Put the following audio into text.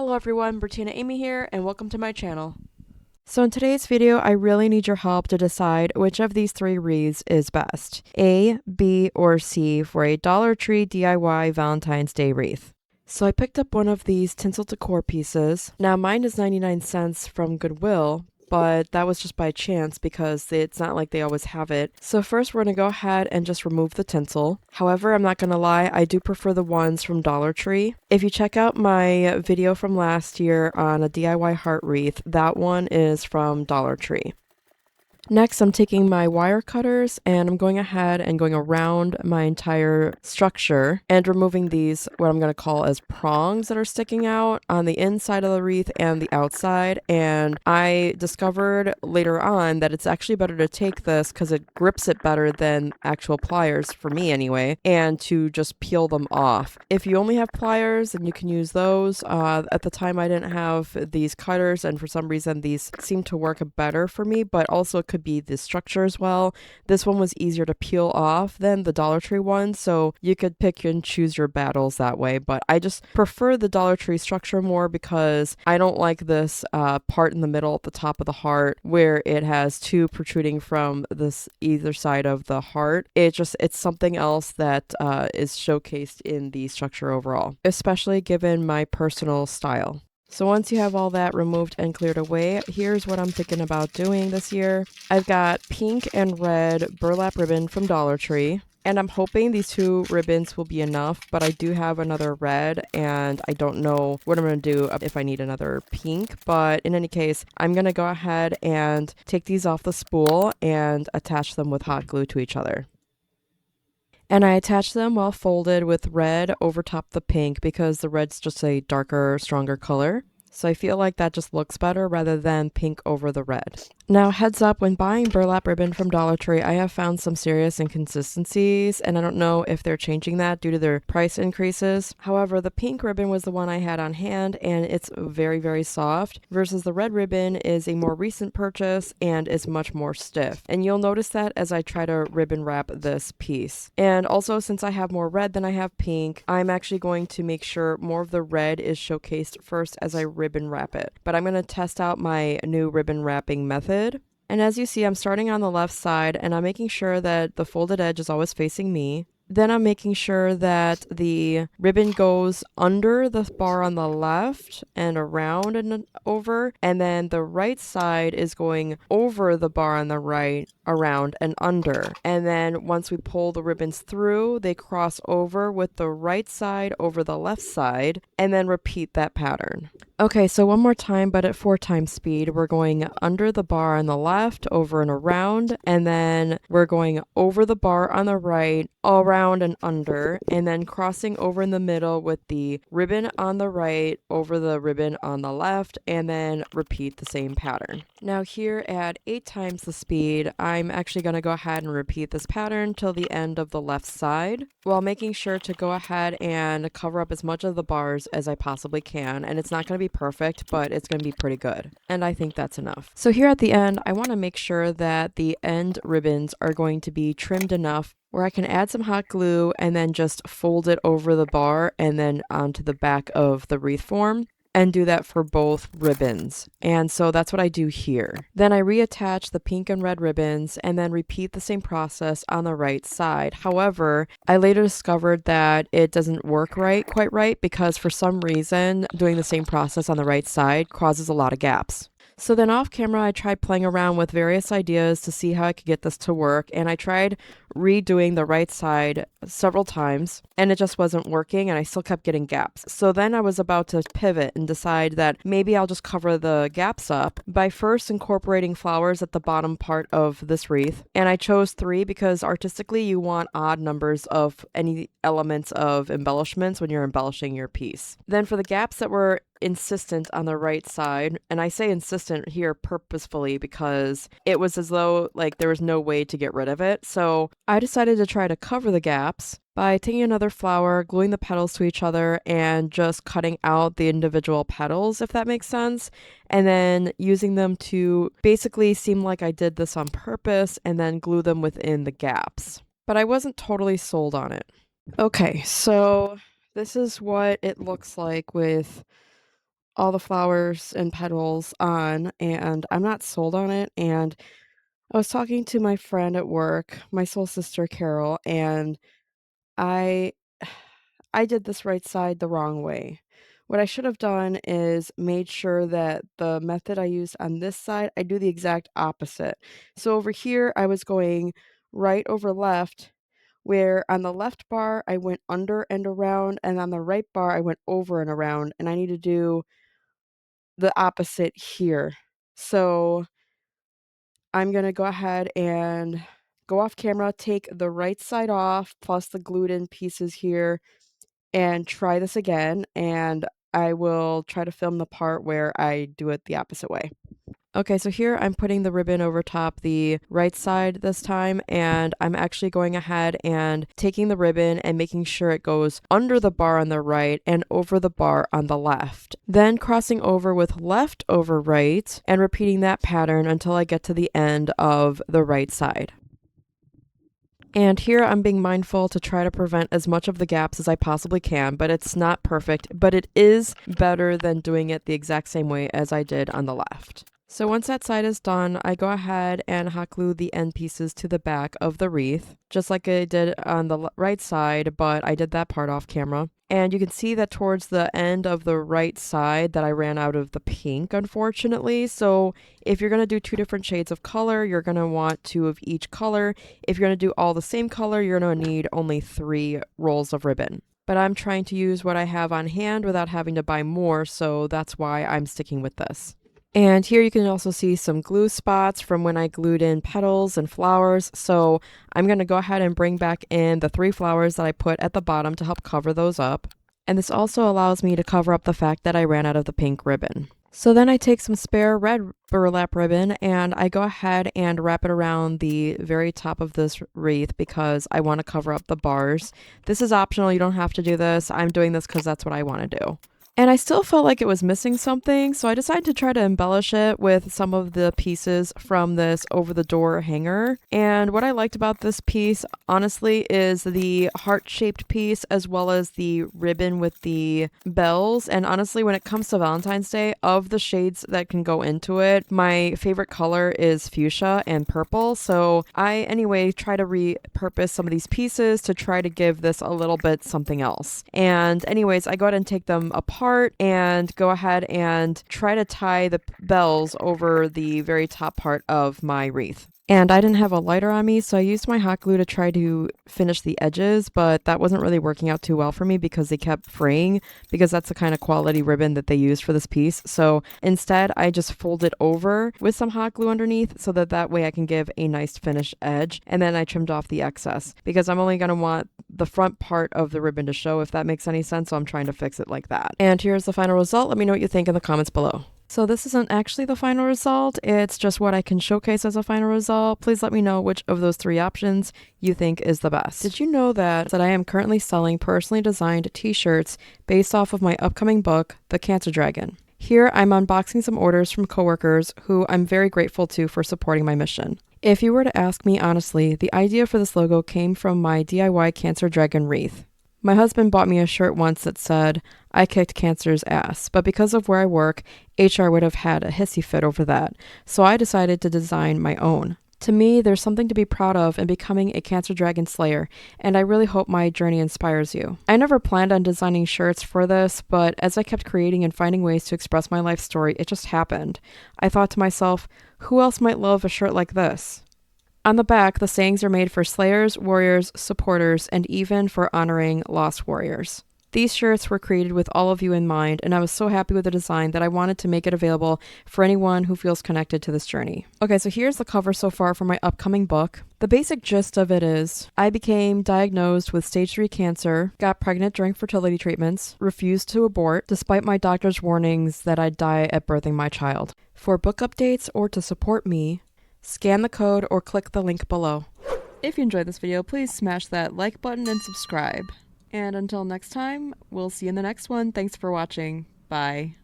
Hello everyone, Bertina Amy here, and welcome to my channel. So in today's video, I really need your help to decide which of these three wreaths is best, A, B, or C for a Dollar Tree DIY Valentine's Day wreath. So I picked up one of these tinsel decor pieces. Now mine is 99 cents from Goodwill, but that was just by chance because it's not like they always have it. So first we're going to go ahead and just remove the tinsel. However, I'm not going to lie, I do prefer the ones from Dollar Tree. If you check out my video from last year on a DIY heart wreath, that one is from Dollar Tree. Next, I'm taking my wire cutters and I'm going ahead and going around my entire structure and removing these, what I'm going to call as prongs that are sticking out on the inside of the wreath and the outside. And I discovered later on that it's actually better to take this because it grips it better than actual pliers, for me anyway, and to just peel them off. If you only have pliers, then you can use those. At the time, I didn't have these cutters, and for some reason, these seem to work better for me, but also it could be the structure as well. This one was easier to peel off than the Dollar Tree one, so you could pick and choose your battles that way, but I just prefer the Dollar Tree structure more because I don't like this part in the middle at the top of the heart where it has two protruding from this either side of the heart. It's something else that is showcased in the structure overall, especially given my personal style. So once you have all that removed and cleared away, here's what I'm thinking about doing this year. I've got pink and red burlap ribbon from Dollar Tree, and I'm hoping these two ribbons will be enough, but I do have another red, and I don't know what I'm going to do if I need another pink, but in any case, I'm going to go ahead and take these off the spool and attach them with hot glue to each other. And I attach them while folded with red over top the pink because the red's just a darker, stronger color. So I feel like that just looks better rather than pink over the red. Now, heads up, when buying burlap ribbon from Dollar Tree, I have found some serious inconsistencies, and I don't know if they're changing that due to their price increases. However, the pink ribbon was the one I had on hand, and it's very, very soft, versus the red ribbon is a more recent purchase and is much more stiff. And you'll notice that as I try to ribbon wrap this piece. And also, since I have more red than I have pink, I'm actually going to make sure more of the red is showcased first as I ribbon wrap it. But I'm going to test out my new ribbon wrapping method. And as you see, I'm starting on the left side and I'm making sure that the folded edge is always facing me. Then I'm making sure that the ribbon goes under the bar on the left and around and over, and then the right side is going over the bar on the right, around and under. And then once we pull the ribbons through, they cross over with the right side over the left side, and then repeat that pattern. Okay, so one more time, but at 4 times speed. We're going under the bar on the left, over and around, and then we're going over the bar on the right, around and under, and then crossing over in the middle with the ribbon on the right, over the ribbon on the left, and then repeat the same pattern. Now here at 8 times the speed, I'm actually going to go ahead and repeat this pattern till the end of the left side, while making sure to go ahead and cover up as much of the bars as I possibly can. And it's not going to be perfect, but it's going to be pretty good. And I think that's enough. So here at the end, I want to make sure that the end ribbons are going to be trimmed enough where I can add some hot glue and then just fold it over the bar and then onto the back of the wreath form, and do that for both ribbons. And so that's what I do here. Then I reattach the pink and red ribbons and then repeat the same process on the right side. However, I later discovered that it doesn't work quite right, because for some reason doing the same process on the right side causes a lot of gaps. So then off camera, I tried playing around with various ideas to see how I could get this to work, and I tried redoing the right side several times, and it just wasn't working, and I still kept getting gaps. So then I was about to pivot and decide that maybe I'll just cover the gaps up by first incorporating flowers at the bottom part of this wreath. And I chose 3 because artistically you want odd numbers of any elements of embellishments when you're embellishing your piece. Then for the gaps that were insistent on the right side, and I say insistent here purposefully because it was as though like there was no way to get rid of it. So I decided to try to cover the gaps by taking another flower, gluing the petals to each other, and just cutting out the individual petals, if that makes sense, and then using them to basically seem like I did this on purpose and then glue them within the gaps. But I wasn't totally sold on it. Okay, so this is what it looks like with all the flowers and petals on, and I'm not sold on it. And I was talking to my friend at work, my soul sister Carol, and I I did this right side the wrong way. What I should have done is made sure that the method I used on this side, I do the exact opposite. So over here, I was going right over left, where on the left bar, I went under and around, and on the right bar, I went over and around, and I need to do the opposite here. So I'm going to go ahead and go off camera, take the right side off, plus the glued in pieces here, and try this again, and I will try to film the part where I do it the opposite way. Okay, so here I'm putting the ribbon over top the right side this time, and I'm actually going ahead and taking the ribbon and making sure it goes under the bar on the right and over the bar on the left. Then crossing over with left over right and repeating that pattern until I get to the end of the right side. And here I'm being mindful to try to prevent as much of the gaps as I possibly can, but it's not perfect, but it is better than doing it the exact same way as I did on the left. So once that side is done, I go ahead and hot glue the end pieces to the back of the wreath, just like I did on the right side, but I did that part off camera. And you can see that towards the end of the right side that I ran out of the pink, unfortunately. So if you're going to do 2 different shades of color, you're going to want 2 of each color. If you're going to do all the same color, you're going to need only 3 rolls of ribbon. But I'm trying to use what I have on hand without having to buy more, so that's why I'm sticking with this. And here you can also see some glue spots from when I glued in petals and flowers. So I'm going to go ahead and bring back in the 3 flowers that I put at the bottom to help cover those up. And this also allows me to cover up the fact that I ran out of the pink ribbon. So then I take some spare red burlap ribbon and I go ahead and wrap it around the very top of this wreath because I want to cover up the bars. This is optional. You don't have to do this. I'm doing this because that's what I want to do. And I still felt like it was missing something, so I decided to try to embellish it with some of the pieces from this over-the-door hanger. And what I liked about this piece, honestly, is the heart-shaped piece as well as the ribbon with the bells. And honestly, when it comes to Valentine's Day, of the shades that can go into it, my favorite color is fuchsia and purple. So I, anyway, try to repurpose some of these pieces to try to give this a little bit something else. And anyways, I go ahead and take them apart and go ahead and try to tie the bells over the very top part of my wreath. And I didn't have a lighter on me, so I used my hot glue to try to finish the edges, but that wasn't really working out too well for me because they kept fraying, because that's the kind of quality ribbon that they use for this piece. So instead, I just fold it over with some hot glue underneath so that way I can give a nice finished edge. And then I trimmed off the excess because I'm only going to want the front part of the ribbon to show, if that makes any sense. So I'm trying to fix it like that. And here's the final result. Let me know what you think in the comments below. So this isn't actually the final result, it's just what I can showcase as a final result. Please let me know which of those 3 options you think is the best. Did you know that I am currently selling personally designed t-shirts based off of my upcoming book, The Cancer Dragon? Here I'm unboxing some orders from coworkers who I'm very grateful to for supporting my mission. If you were to ask me honestly, the idea for this logo came from my DIY Cancer Dragon wreath. My husband bought me a shirt once that said, "I kicked cancer's ass," but because of where I work, HR would have had a hissy fit over that, so I decided to design my own. To me, there's something to be proud of in becoming a Cancer Dragon Slayer, and I really hope my journey inspires you. I never planned on designing shirts for this, but as I kept creating and finding ways to express my life story, it just happened. I thought to myself, who else might love a shirt like this? On the back, the sayings are made for slayers, warriors, supporters, and even for honoring lost warriors. These shirts were created with all of you in mind, and I was so happy with the design that I wanted to make it available for anyone who feels connected to this journey. Okay, so here's the cover so far for my upcoming book. The basic gist of it is, I became diagnosed with stage 3 cancer, got pregnant during fertility treatments, refused to abort, despite my doctor's warnings that I'd die at birthing my child. For book updates or to support me, scan the code or click the link below. If you enjoyed this video, please smash that like button and subscribe. And until next time, we'll see you in the next one. Thanks for watching. Bye.